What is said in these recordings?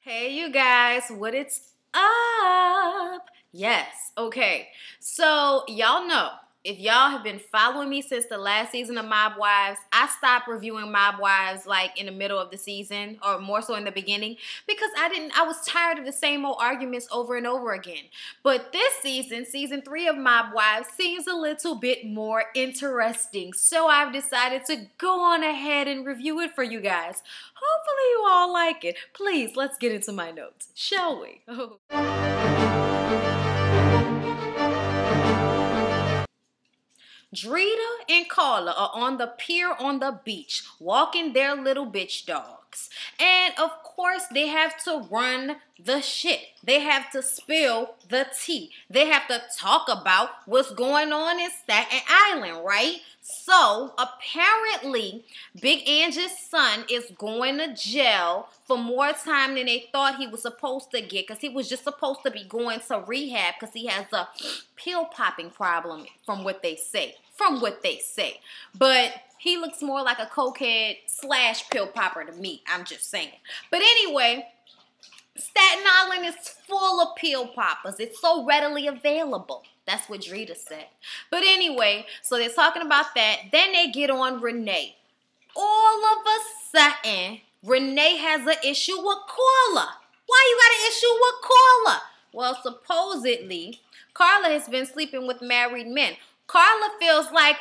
Hey you guys, what it's up? Yes, okay. So y'all know, if y'all have been following me since the last season of Mob Wives, I stopped reviewing Mob Wives like in the middle of the season, or more so in the beginning, because I was tired of the same old arguments over and over again. But this season, season 3 of Mob Wives, seems a little bit more interesting. So I've decided to go on ahead and review it for you guys. Hopefully you all like it. Please, let's get into my notes, shall we? Drita and Carla are on the pier on the beach, walking their little bitch dogs. And of course, they have to run the shit. They have to spill the tea. They have to talk about what's going on in Staten Island, right? So, apparently, Big Angie's son is going to jail for more time than they thought he was supposed to get, because he was just supposed to be going to rehab because he has a pill popping problem, from what they say. But he looks more like a cokehead / pill popper to me. I'm just saying. But anyway, Staten Island is full of pill poppers. It's so readily available. That's what Drita said. But anyway, so they're talking about that. Then they get on Renee. All of a sudden, Renee has an issue with Carla. Why you got an issue with Carla? Well, supposedly, Carla has been sleeping with married men. Carla feels like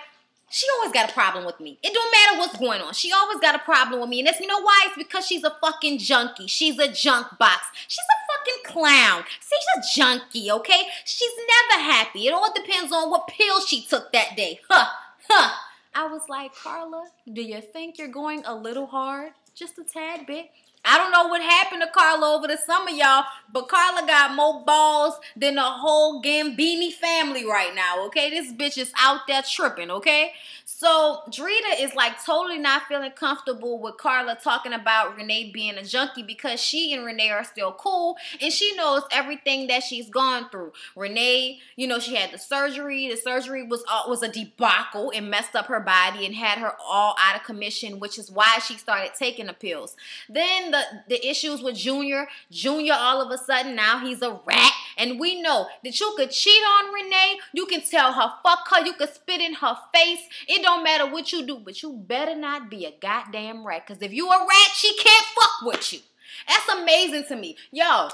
she always got a problem with me. It don't matter what's going on. She always got a problem with me. And you know why? It's because she's a fucking junkie. She's a junk box. She's a fucking clown. She's a junkie, okay? She's never happy. It all depends on what pill she took that day. I was like, Carla, do you think you're going a little hard? Just a tad bit. I don't know what happened to Carla over the summer, y'all, but Carla got more balls than the whole Gambini family right now, okay? This bitch is out there tripping, okay? So Drita is like totally not feeling comfortable with Carla talking about Renee being a junkie, because she and Renee are still cool, and she knows everything that she's gone through. Renee, you know, she had the surgery. The surgery was a debacle and messed up her body and had her all out of commission, which is why she started taking the pills. Then the issues with Junior all of a sudden, now he's a rat. And we know that you could cheat on Renee, you can tell her fuck her, you could spit in her face. It don't matter what you do, but you better not be a goddamn rat. Because if you a rat, she can't fuck with you. That's amazing to me. Yo,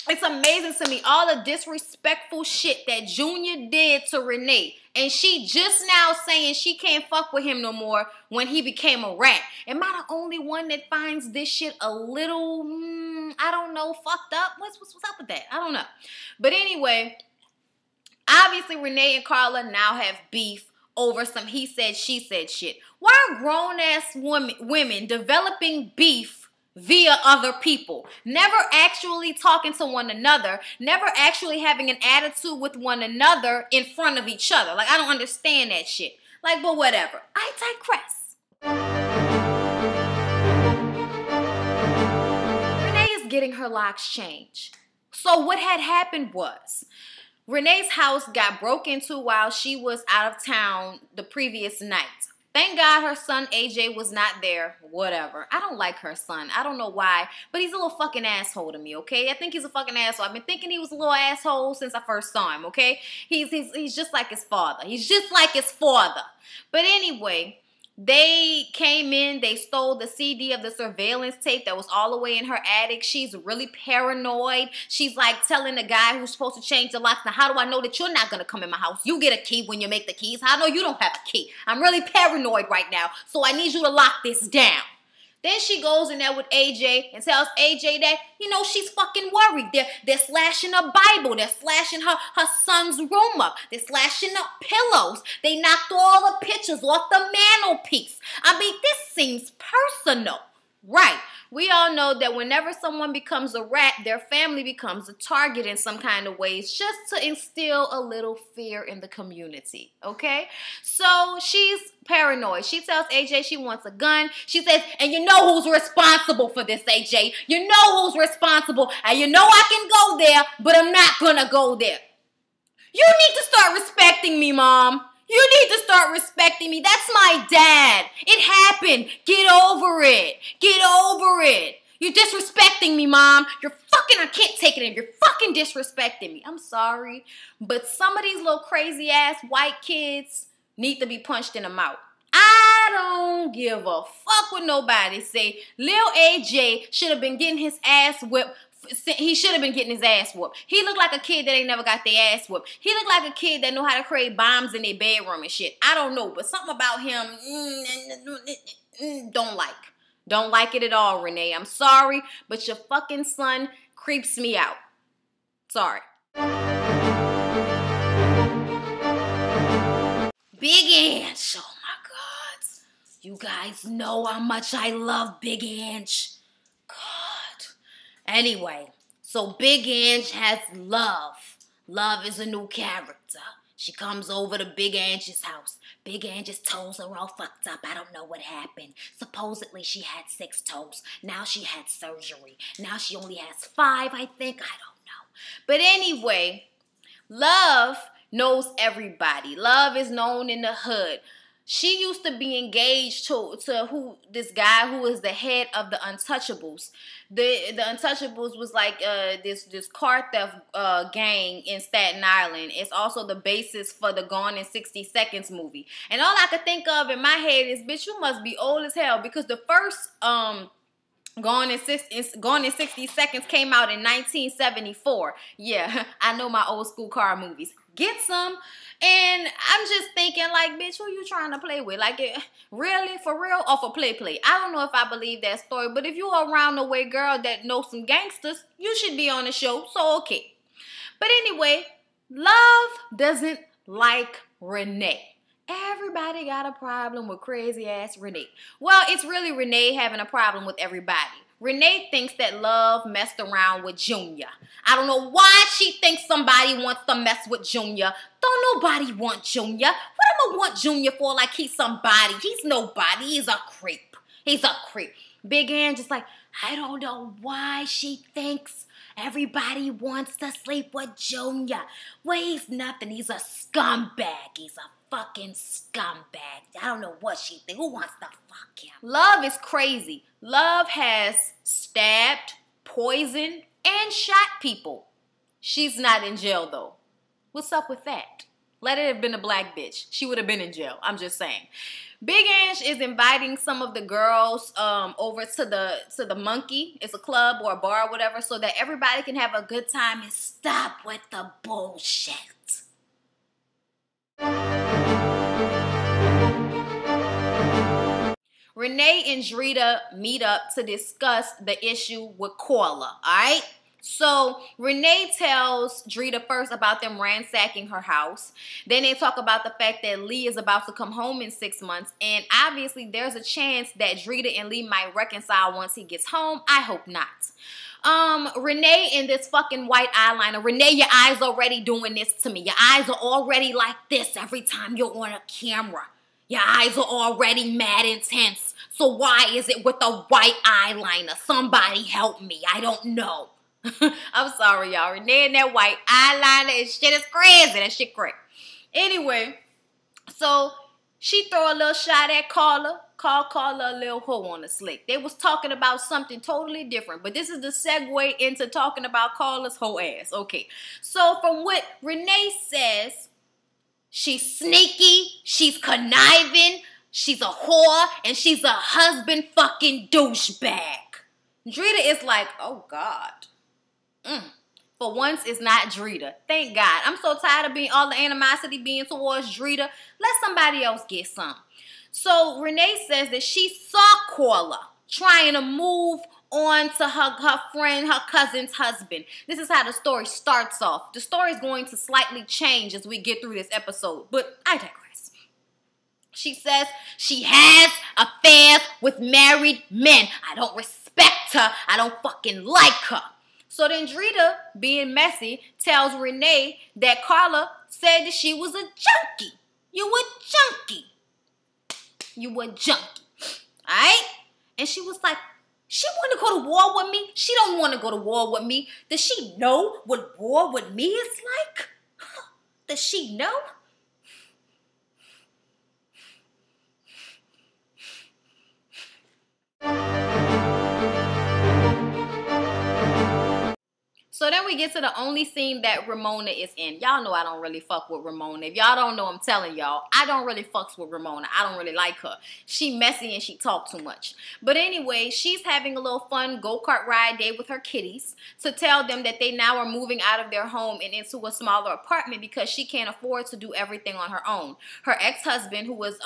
it's amazing to me, all the disrespectful shit that Junior did to Renee. And she just now saying she can't fuck with him no more when he became a rat. Am I the only one that finds this shit a little, I don't know, fucked up? What's up with that? I don't know. But anyway, obviously Renee and Carla now have beef over some he said, she said shit. Why are grown-ass women developing beef via other people, never actually talking to one another, never actually having an attitude with one another in front of each other? Like, I don't understand that shit. Like, but whatever. I digress. Renee is getting her locks changed. So what had happened was, Renee's house got broke into while she was out of town the previous night. Thank God her son AJ was not there. Whatever. I don't like her son. I don't know why, but he's a little fucking asshole to me, okay? I think he's a fucking asshole. I've been thinking he was a little asshole since I first saw him, okay? He's just like his father. He's just like his father. But anyway, they came in, they stole the CD of the surveillance tape that was all the way in her attic. She's really paranoid. She's like telling the guy who's supposed to change the locks, now how do I know that you're not going to come in my house? You get a key when you make the keys. How do I know you don't have a key? I'm really paranoid right now, so I need you to lock this down. Then she goes in there with AJ and tells AJ that, you know, she's fucking worried. They're slashing her Bible. They're slashing her son's room up. They're slashing up pillows. They knocked all the pictures off the mantelpiece. I mean, this seems personal. Right. We all know that whenever someone becomes a rat, their family becomes a target in some kind of ways, just to instill a little fear in the community, okay? So she's paranoid. She tells AJ she wants a gun. She says, and you know who's responsible for this, AJ. You know who's responsible, and you know I can go there, but I'm not gonna go there. You need to start respecting me, Mom. You need to start respecting me. That's my dad. It happened. Get over it. Get over it. You're disrespecting me, Mom. I can't take it in. You're fucking disrespecting me. I'm sorry, but some of these little crazy ass white kids need to be punched in the mouth. I don't give a fuck what nobody say. Lil AJ should have been getting his ass whipped. He should have been getting his ass whooped. He looked like a kid that ain't never got their ass whooped. He looked like a kid that know how to create bombs in their bedroom and shit. I don't know, but something about him, don't like. Don't like it at all, Renee. I'm sorry, but your fucking son creeps me out. Sorry. Big Ange. Oh my God. You guys know how much I love Big Ange. God. Anyway, so Big Ange has Love. Love is a new character. She comes over to Big Ange's house. Big Ange's toes are all fucked up. I don't know what happened. Supposedly she had 6 toes. Now she had surgery. Now she only has 5, I think. I don't know. But anyway, Love knows everybody. Love is known in the hood. She used to be engaged to this guy who is the head of the Untouchables. The Untouchables was like this car theft gang in Staten Island. It's also the basis for the Gone in 60 Seconds movie. And all I could think of in my head is, bitch, you must be old as hell, because the first Gone in 60 Seconds came out in 1974. Yeah, I know my old school car movies. Get some. And I'm just thinking, like, bitch, who you trying to play with? Like, really? For real? Or for play? I don't know if I believe that story, but if you're around the way girl that knows some gangsters, you should be on the show, so okay. But anyway, Love doesn't like Renee. Everybody got a problem with crazy ass Renee. Well, it's really Renee having a problem with everybody. Renee thinks that Love messed around with Junior. I don't know why she thinks somebody wants to mess with Junior. Don't nobody want Junior. What am I want Junior for like he's somebody? He's nobody. He's a creep. He's a creep. Big Ange is like, I don't know why she thinks everybody wants to sleep with Junior. Well, he's nothing. He's a scumbag. He's a fucking scumbag. I don't know what she thinks. Who wants to fuck him? Love is crazy. Love has stabbed, poisoned, and shot people. She's not in jail, though. What's up with that? Let it have been a black bitch. She would have been in jail. I'm just saying. Big Ange is inviting some of the girls over to the Monkey. It's a club or a bar or whatever, so that everybody can have a good time and stop with the bullshit. Renee and Drita meet up to discuss the issue with Corla, alright? So Renee tells Drita first about them ransacking her house. Then they talk about the fact that Lee is about to come home in 6 months. And obviously there's a chance that Drita and Lee might reconcile once he gets home. I hope not. Renee in this fucking white eyeliner. Renee, your eyes already doing this to me. Your eyes are already like this every time you're on a camera. Your eyes are already mad intense. So why is it with a white eyeliner? Somebody help me. I don't know. I'm sorry, y'all. Renee and that white eyeliner and shit is crazy. That shit crazy. Anyway, so she throw a little shot at Carla. Call Carla a little hoe on the slick. They was talking about something totally different. But this is the segue into talking about Carla's hoe ass. Okay. So from what Renee says, she's sneaky, she's conniving, she's a whore, and she's a husband fucking douchebag. Drita is like, oh God. For once, it's not Drita. Thank God. I'm so tired of all the animosity being towards Drita. Let somebody else get some. So Renee says that she saw Corla trying to move on to her friend, her cousin's husband. This is how the story starts off. The story is going to slightly change as we get through this episode, but I digress. She says she has affairs with married men. I don't respect her. I don't fucking like her. So then Drita, being messy, tells Renee that Carla said that she was a junkie. You a junkie. You a junkie. Alright? And she was like, she want to go to war with me? She don't want to go to war with me. Does she know what war with me is like? Does she know? So then we get to the only scene that Ramona is in. Y'all know I don't really fuck with Ramona. If y'all don't know, I'm telling y'all, I don't really fucks with Ramona. I don't really like her. She messy and she talk too much. But anyway, she's having a little fun go-kart ride day with her kitties to tell them that they now are moving out of their home and into a smaller apartment because she can't afford to do everything on her own. Her ex-husband, who was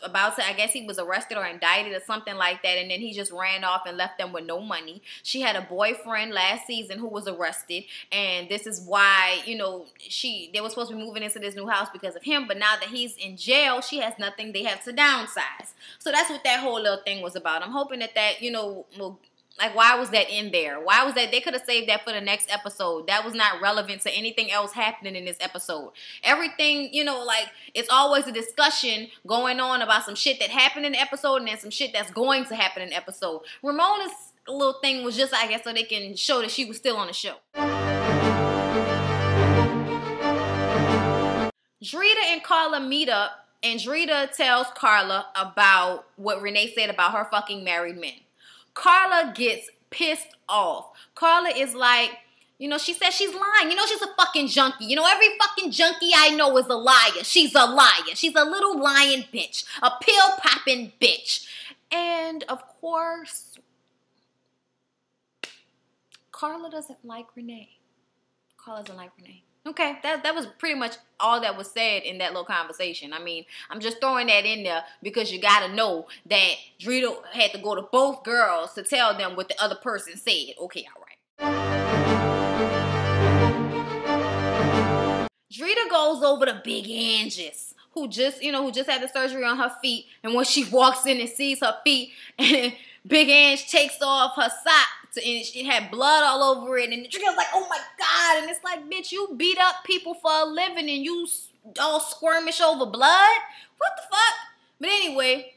about to, I guess he was arrested or indicted or something like that, and then he just ran off and left them with no money. She had a boyfriend last season who was arrested, and this is why, you know, they were supposed to be moving into this new house because of him, but now that he's in jail, she has nothing. They have to downsize. So that's what that whole little thing was about. I'm hoping that, you know, will, like, why was that in there? Why was that? They could have saved that for the next episode. That was not relevant to anything else happening in this episode. Everything, you know, like, it's always a discussion going on about some shit that happened in the episode and then some shit that's going to happen in the episode. Ramona's little thing was just, I guess, so they can show that she was still on the show. Drita and Carla meet up, and Drita tells Carla about what Renee said about her fucking married men. Carla gets pissed off. Carla is like, you know, she says she's lying. You know, she's a fucking junkie. You know, every fucking junkie I know is a liar. She's a liar. She's a little lying bitch. A pill-popping bitch. And, of course, Carla doesn't like Renee. Carla doesn't like Renee. Okay, that was pretty much all that was said in that little conversation. I mean, I'm just throwing that in there because you gotta know that Drita had to go to both girls to tell them what the other person said. Okay, all right. Drita goes over to Big Angie's, who just had the surgery on her feet, and when she walks in and sees her feet, and Big Ange takes off her sock, and it had blood all over it, and Drita's like, oh my God, and it's like, bitch, you beat up people for a living, and you all squirmish over blood? What the fuck? But anyway,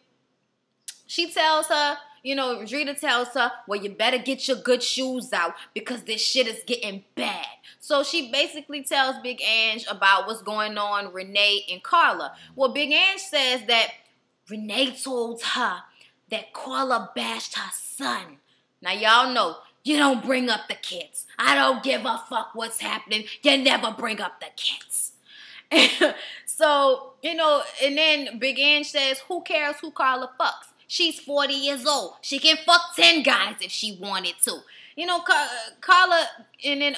she tells her, you know, Drita tells her, well, you better get your good shoes out because this shit is getting bad. So she basically tells Big Ange about what's going on, Renee and Carla. Well, Big Ange says that Renee told her that Carla bashed her son. Now, y'all know, you don't bring up the kids. I don't give a fuck what's happening. You never bring up the kids. So, you know, and then Big Ange says, who cares who Carla fucks? She's 40 years old. She can fuck 10 guys if she wanted to. You know, Carla, and then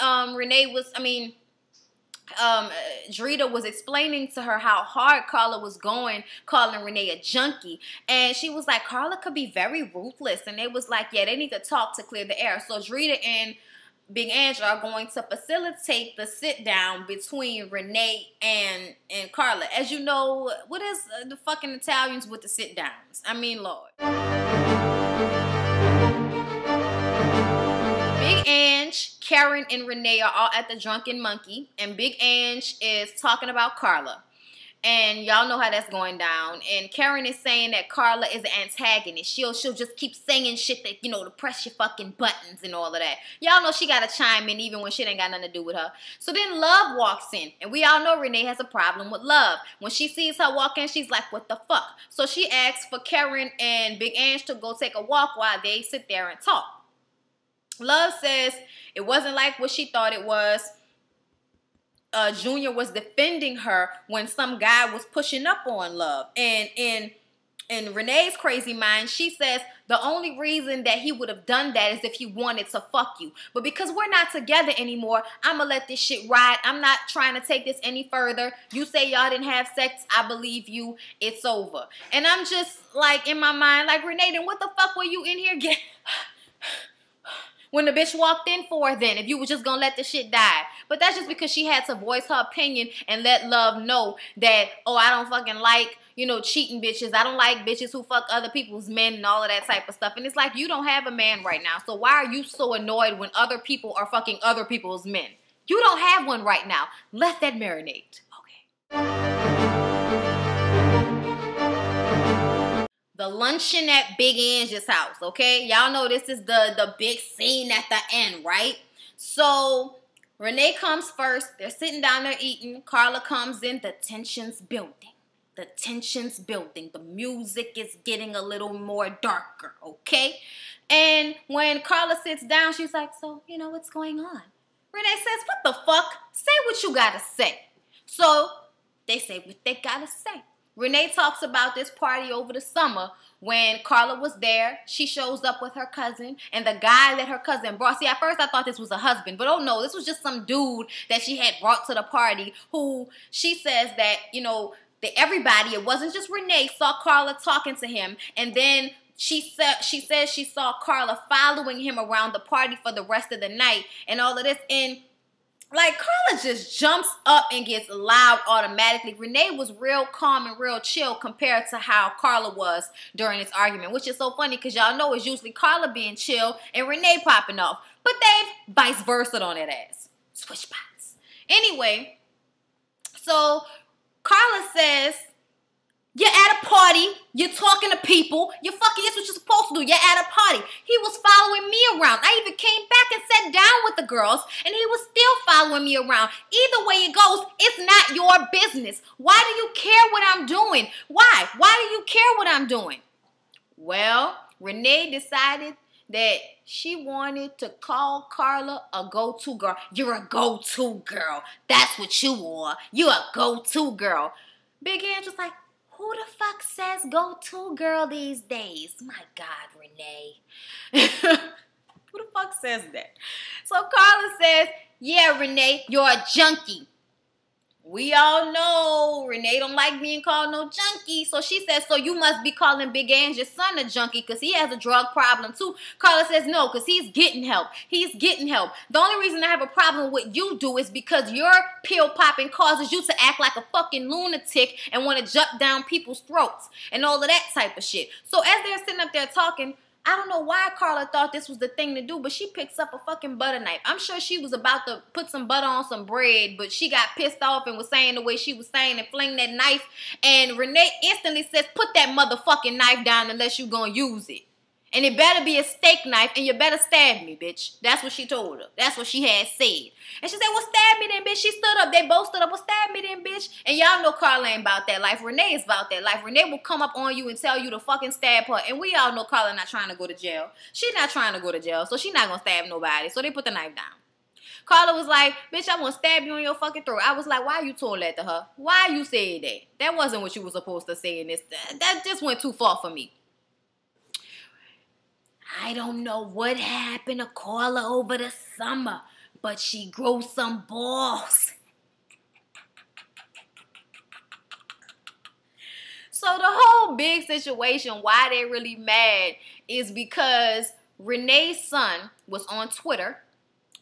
Drita was explaining to her how hard Carla was going, calling Renee a junkie. And she was like, Carla could be very ruthless. And they was like, yeah, they need to talk to clear the air. So Drita and Big Ange are going to facilitate the sit down between Renee and Carla. As you know, what is the fucking Italians with the sit downs? I mean, Lord. Big Ange, Karen, and Renee are all at the Drunken Monkey, and Big Ange is talking about Carla. And y'all know how that's going down. And Karen is saying that Carla is an antagonist. She'll just keep saying shit that, you know, to press your fucking buttons and all of that. Y'all know she got to chime in even when shit ain't got nothing to do with her. So then Love walks in. And we all know Renee has a problem with Love. When she sees her walk in, she's like, what the fuck? So she asks for Karen and Big Ange to go take a walk while they sit there and talk. Love says it wasn't like what she thought it was. Junior was defending her when some guy was pushing up on Love. And in Renee's crazy mind, she says the only reason that he would have done that is if he wanted to fuck you. But because we're not together anymore, I'm going to let this shit ride. I'm not trying to take this any further. You say y'all didn't have sex. I believe you. It's over. And I'm just like in my mind, like, Renee, then what the fuck were you in here getting? When the bitch walked in for then, if you were just gonna let the shit die. But that's just because she had to voice her opinion and let Love know that, oh, I don't fucking like, you know, cheating bitches. I don't like bitches who fuck other people's men and all of that type of stuff. And it's like, you don't have a man right now. So why are you so annoyed when other people are fucking other people's men? You don't have one right now. Let that marinate. Okay. The luncheon at Big Ange's house, okay? Y'all know this is the big scene at the end, right? So Renee comes first. They're sitting down there eating. Carla comes in. The tension's building. The tension's building. The music is getting a little more darker, okay? And when Carla sits down, she's like, so, what's going on? Renee says, what the fuck? Say what you gotta say. So they say what they gotta say. Renee talks about this party over the summer when Carla was there. She shows up with her cousin and the guy that her cousin brought. See, at first I thought this was a husband, but oh no, this was just some dude that she had brought to the party who she says that, that everybody, it wasn't just Renee, saw Carla talking to him, and then she says she saw Carla following him around the party for the rest of the night and all of this. And like, Carla just jumps up and gets loud automatically. Renee was real calm and real chill compared to how Carla was during this argument, which is so funny because y'all know it's usually Carla being chill and Renee popping off. But they've vice versa on that ass. Switch spots. Anyway, so Carla says, you're at a party, you're talking to people, that's what you're supposed to do, you're at a party. He was following me around. I even came back and sat down with the girls, and he was still following me around. Either way it goes, it's not your business. Why do you care what I'm doing? Why? Why do you care what I'm doing? Well, Renee decided that she wanted to call Carla a go-to girl. You're a go-to girl. That's what you are. You're a go-to girl. Big Ange was like, who the fuck says go-to girl these days? My God, Renee. Who the fuck says that? So Carla says, yeah, Renee, you're a junkie. We all know Renee don't like being called no junkie. So she says, so you must be calling Big Ange's son a junkie because he has a drug problem too. Carla says, no, because he's getting help. He's getting help. The only reason I have a problem with what you do is because your pill popping causes you to act like a fucking lunatic and want to jump down people's throats and all of that type of shit. So as they're sitting up there talking, I don't know why Carla thought this was the thing to do, but she picks up a fucking butter knife. I'm sure she was about to put some butter on some bread, but she got pissed off and was saying the way she was saying and fling that knife. And Renee instantly says, put that motherfucking knife down unless you gonna use it. And it better be a steak knife, and you better stab me, bitch. That's what she told her. That's what she had said. And she said, well, stab me then, bitch. She stood up. They both stood up. Well, stab me then, bitch. And y'all know Carla ain't about that life. Renee is about that life. Renee will come up on you and tell you to fucking stab her. And we all know Carla not trying to go to jail. She not trying to go to jail, so she not going to stab nobody. So they put the knife down. Carla was like, bitch, I'm going to stab you in your fucking throat. I was like, why you told that to her? Why you said that? That wasn't what you were supposed to say in this. That just went too far for me. I don't know what happened to Carla over the summer, but she grew some balls. So the whole big situation, why they're really mad, is because Renee's son was on Twitter,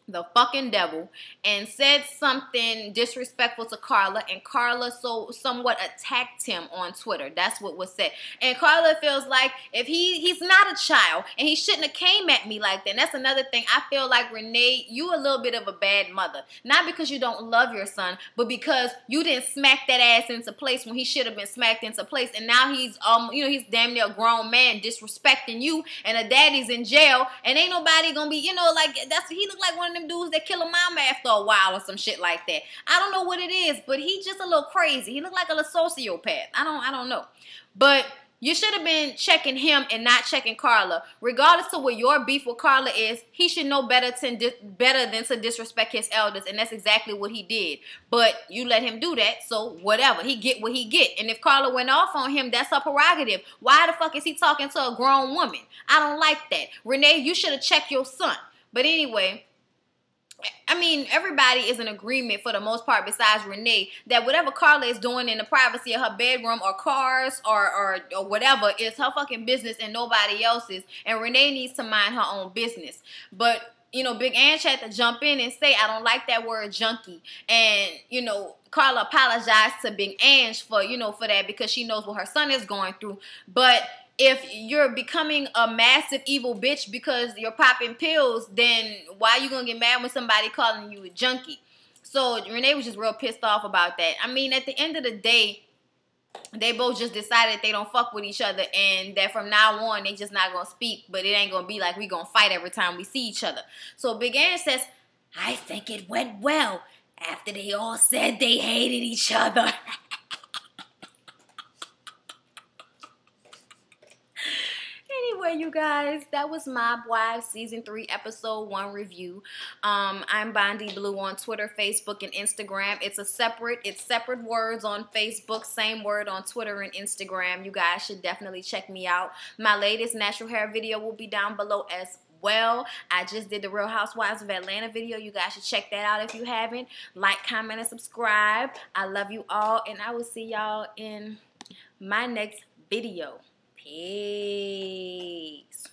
the fucking devil, and said something disrespectful to Carla, and Carla somewhat attacked him on Twitter. That's what was said. And Carla feels like if he's not a child, and he shouldn't have came at me like that. And that's another thing. I feel like, Renee, you a little bit of a bad mother. Not because you don't love your son, but because you didn't smack that ass into place when he should have been smacked into place. And now he's he's damn near a grown man disrespecting you, and a daddy's in jail, and ain't nobody gonna be, he look like one of them dudes that kill a mama after a while or some shit like that. I don't know what it is, but he just a little crazy. He look like a little sociopath. I don't know. But you should have been checking him and not checking Carla. Regardless of what your beef with Carla is, he should know better than to disrespect his elders, and that's exactly what he did. But you let him do that, so whatever. He get what he get. And if Carla went off on him, that's her prerogative. Why the fuck is he talking to a grown woman? I don't like that. Renee, you should have checked your son. But anyway, I mean, everybody is in agreement for the most part besides Renee that whatever Carla is doing in the privacy of her bedroom or cars or whatever is her fucking business and nobody else's. And Renee needs to mind her own business. But, Big Ange had to jump in and say, I don't like that word junkie. And, Carla apologized to Big Ange for that because she knows what her son is going through. But if you're becoming a massive evil bitch because you're popping pills, then why are you going to get mad when somebody calling you a junkie? So Renee was just real pissed off about that. I mean, at the end of the day, they both just decided they don't fuck with each other and that from now on, they just not going to speak. But it ain't going to be like we going to fight every time we see each other. So Big Ange says, I think it went well after they all said they hated each other. Anyway, you guys, that was Mob Wives Season 3 Episode 1 review. I'm BondyBlue on Twitter, Facebook, and Instagram. It's separate words on Facebook, same word on Twitter and Instagram. You guys should definitely check me out. My latest natural hair video will be down below as well. I just did the Real Housewives of Atlanta video. You guys should check that out if you haven't. Like, comment, and subscribe. I love you all, and I will see y'all in my next video. Peace.